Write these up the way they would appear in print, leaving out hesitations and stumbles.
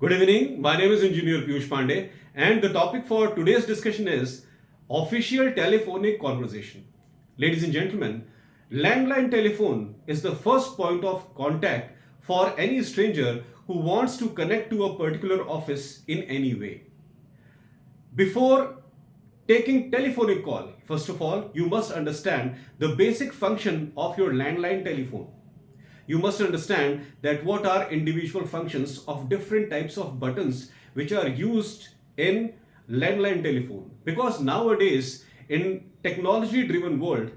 Good evening. My name is Engineer Piyush Pandey, and the topic for today's discussion is official telephonic conversation. Ladies and gentlemen, landline telephone is the first point of contact for any stranger who wants to connect to a particular office in any way. Before taking telephonic call, first of all, you must understand the basic function of your landline telephone. You must understand that what are individual functions of different types of buttons which are used in landline telephone, because nowadays in technology driven world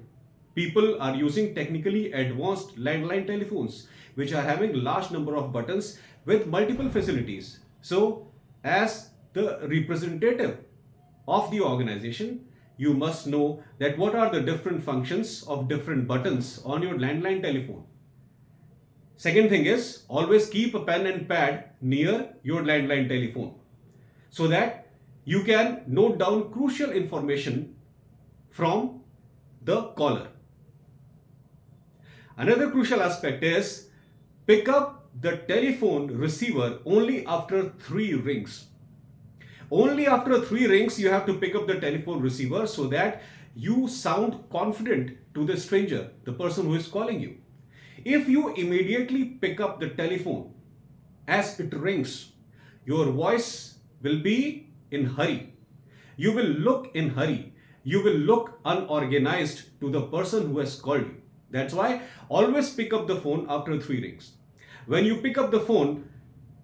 people are using technically advanced landline telephones which are having large number of buttons with multiple facilities. So as the representative of the organization, you must know that what are the different functions of different buttons on your landline telephone. Second thing is, always keep a pen and pad near your landline telephone so that you can note down crucial information from the caller. Another crucial aspect is pick up the telephone receiver only after 3 rings. Only after 3 rings you have to pick up the telephone receiver so that you sound confident to the stranger, the person who is calling you. If you immediately pick up the telephone as it rings, your voice will be in hurry. You will look in hurry. You will look unorganized to the person who has called you. That's why always pick up the phone after 3 rings. When you pick up the phone,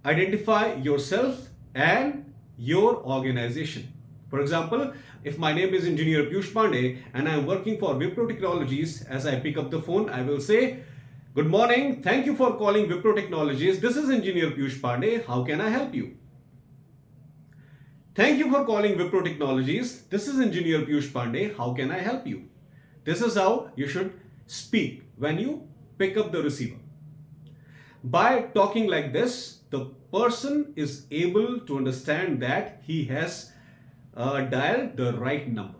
identify yourself and your organization. For example, if my name is Engineer Piyush Pandey and I am working for Wipro Technologies, as I pick up the phone, I will say, "Good morning, thank you for calling Wipro Technologies. This is Engineer Piyush Pandey. How can I help you?" "Thank you for calling Wipro Technologies. This is Engineer Piyush Pandey. How can I help you?" This is how you should speak when you pick up the receiver. By talking like this, the person is able to understand that he has dialed the right number.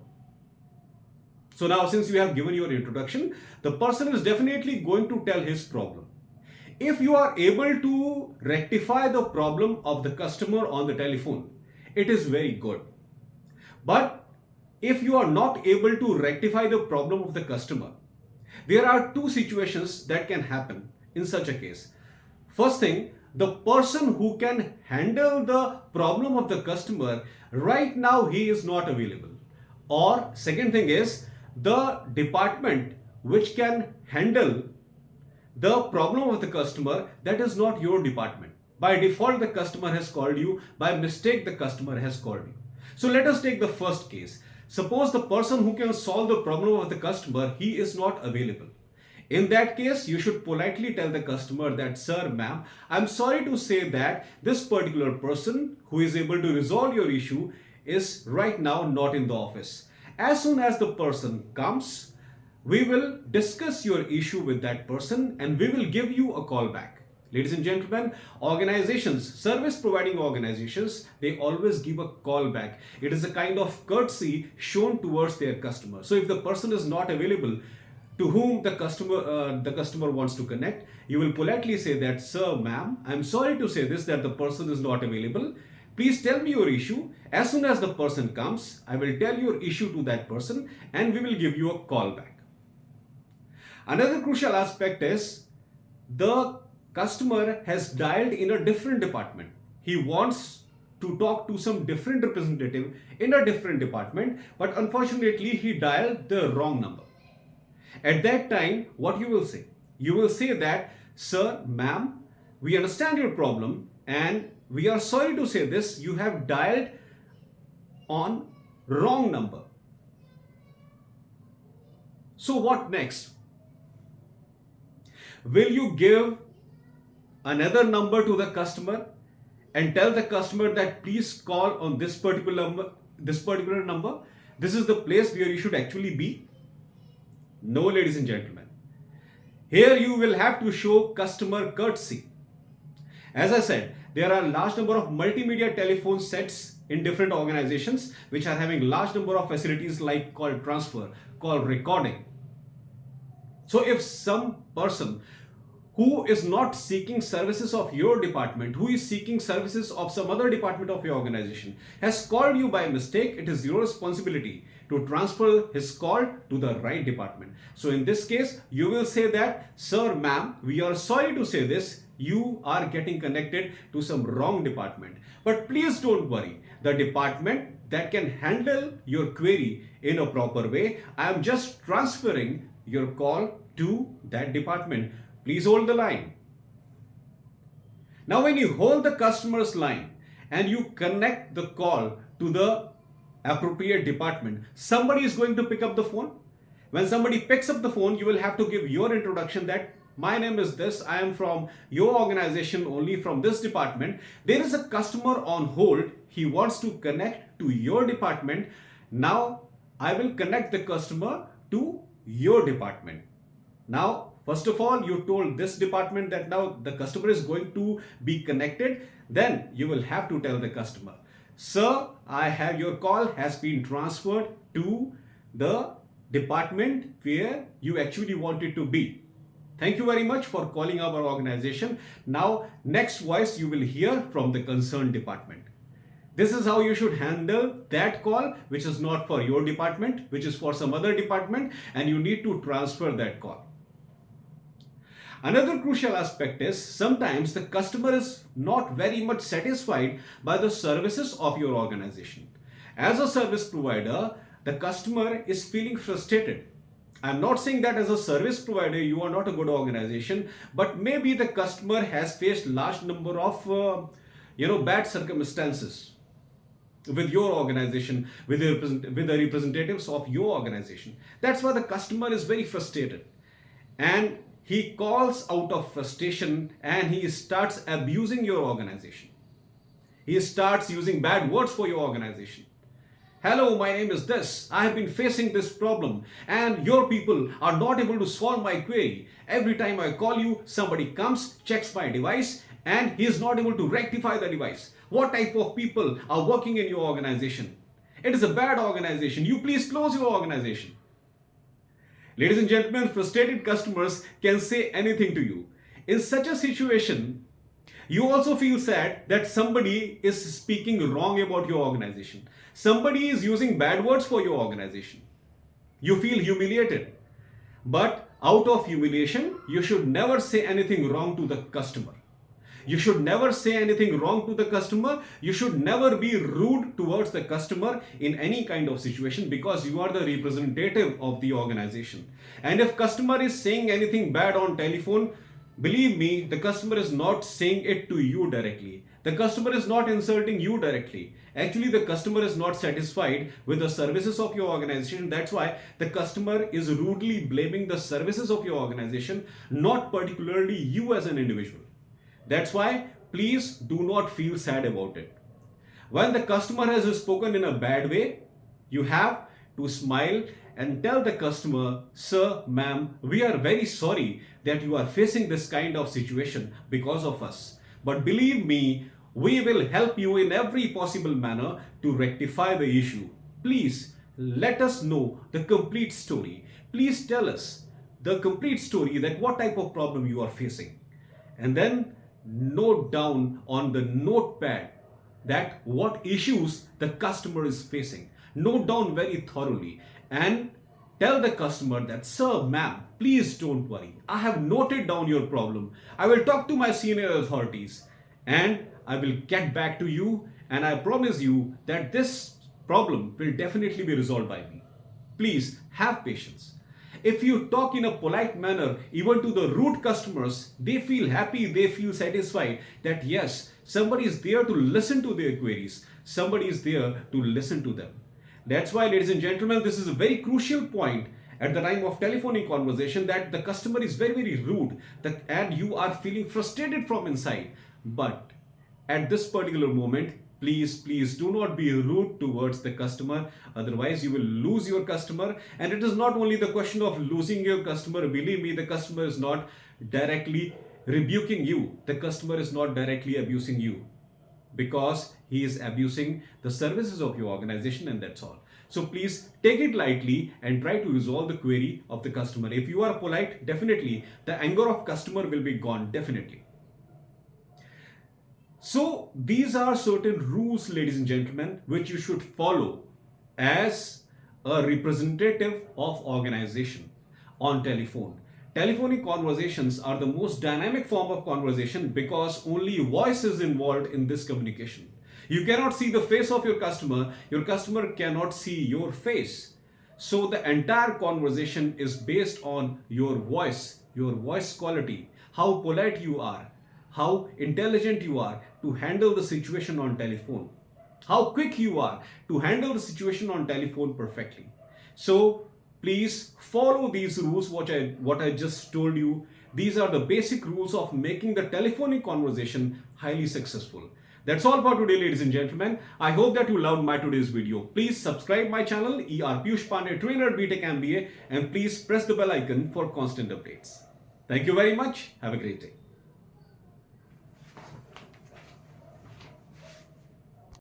So now, since you have given your introduction, the person is definitely going to tell his problem. If you are able to rectify the problem of the customer on the telephone, it is very good. But if you are not able to rectify the problem of the customer, there are 2 situations that can happen in such a case. First thing, the person who can handle the problem of the customer, right now he is not available. Or second thing is, the department which can handle the problem of the customer, that is not your department. By default, the customer has called you. By mistake, the customer has called you. So let us take the first case. Suppose the person who can solve the problem of the customer, he is not available. In that case, you should politely tell the customer that, "Sir, ma'am, I'm sorry to say that this particular person who is able to resolve your issue is right now not in the office. As soon as the person comes, we will discuss your issue with that person and we will give you a call back." Ladies and gentlemen, organizations, service providing organizations, they always give a call back. It is a kind of courtesy shown towards their customer. So if the person is not available to whom the customer wants to connect, you will politely say that, "Sir, ma'am, I'm sorry to say this, that the person is not available. Please tell me your issue. As soon as the person comes, I will tell your issue to that person and we will give you a call back." Another crucial aspect is the customer has dialed in a different department. He wants to talk to some different representative in a different department, but unfortunately he dialed the wrong number. At that time, what you will say? You will say that, "Sir, ma'am, we understand your problem and we are sorry to say this, you have dialed on wrong number." So what next? Will you give another number to the customer and tell the customer that please call on this particular number? This is the place where you should actually be? No, ladies and gentlemen. Here you will have to show customer courtesy. As I said, there are large number of multimedia telephone sets in different organizations which are having large number of facilities like call transfer, call recording. So if some person who is not seeking services of your department, who is seeking services of some other department of your organization, has called you by mistake, it is your responsibility to transfer his call to the right department. So in this case, you will say that, sir, ma'am, we are sorry to say this, you are getting connected to some wrong department. But please don't worry, the department that can handle your query in a proper way, I am just transferring your call to that department. Please hold the line. Now when you hold the customer's line and you connect the call to the appropriate department, somebody is going to pick up the phone. When somebody picks up the phone, you will have to give your introduction that my name is this, I am from your organization, only from this department. There is a customer on hold. He wants to connect to your department. Now I will connect the customer to your department. Now, first of all, you told this department that now the customer is going to be connected. Then you will have to tell the customer, sir, I have your call has been transferred to the department where you actually wanted to be. Thank you very much for calling our organization. Now, next voice you will hear from the concerned department. This is how you should handle that call, which is not for your department, which is for some other department, and you need to transfer that call. Another crucial aspect is sometimes the customer is not very much satisfied by the services of your organization. As a service provider, the customer is feeling frustrated. I'm not saying that as a service provider you are not a good organization, but maybe the customer has faced large number of bad circumstances with your organization, with the representatives of your organization. That's why the customer is very frustrated, and he calls out of frustration and he starts abusing your organization. He starts using bad words for your organization. Hello, my name is this. I have been facing this problem and your people are not able to solve my query. Every time I call you, somebody comes, checks my device, and he is not able to rectify the device. What type of people are working in your organization? It is a bad organization. You please close your organization. Ladies and gentlemen, frustrated customers can say anything to you. In such a situation, you also feel sad that somebody is speaking wrong about your organization. Somebody is using bad words for your organization. You feel humiliated. But out of humiliation, you should never say anything wrong to the customer. You should never say anything wrong to the customer. You should never be rude towards the customer in any kind of situation, because you are the representative of the organization. And if customer is saying anything bad on telephone, believe me, the customer is not saying it to you directly. The customer is not insulting you directly. Actually, the customer is not satisfied with the services of your organization. That's why the customer is rudely blaming the services of your organization, not particularly you as an individual. That's why please do not feel sad about it. When the customer has spoken in a bad way, you have to smile and tell the customer, sir, ma'am, we are very sorry that you are facing this kind of situation because of us. But believe me, we will help you in every possible manner to rectify the issue. Please let us know the complete story. Please tell us the complete story, that what type of problem you are facing. And then note down on the notepad that what issues the customer is facing. Note down very thoroughly and tell the customer that, sir, ma'am, please don't worry. I have noted down your problem. I will talk to my senior authorities and I will get back to you, and I promise you that this problem will definitely be resolved by me. Please have patience. If you talk in a polite manner, even to the rude customers, they feel happy, they feel satisfied that yes, somebody is there to listen to their queries. Somebody is there to listen to them. That's why, ladies and gentlemen, this is a very crucial point at the time of telephonic conversation, that the customer is very, very rude, and you are feeling frustrated from inside. But at this particular moment, please do not be rude towards the customer. Otherwise, you will lose your customer. And it is not only the question of losing your customer. Believe me, the customer is not directly rebuking you. The customer is not directly abusing you, because he is abusing the services of your organization, and that's all. So please take it lightly and try to resolve the query of the customer. If you are polite, definitely the anger of customer will be gone, definitely. So these are certain rules, ladies and gentlemen, which you should follow as a representative of organization on telephone. Telephonic conversations are the most dynamic form of conversation because only voice is involved in this communication. You cannot see the face of your customer cannot see your face. So the entire conversation is based on your voice quality, how polite you are, how intelligent you are to handle the situation on telephone, how quick you are to handle the situation on telephone perfectly. So please follow these rules what I just told you. These are the basic rules of making the telephonic conversation highly successful. That's all for today, ladies and gentlemen. I hope that you loved my today's video. Please subscribe my channel, ER Piyush Pandey, trainer B.Tech MBA, and please press the bell icon for constant updates. Thank you very much. Have a great day.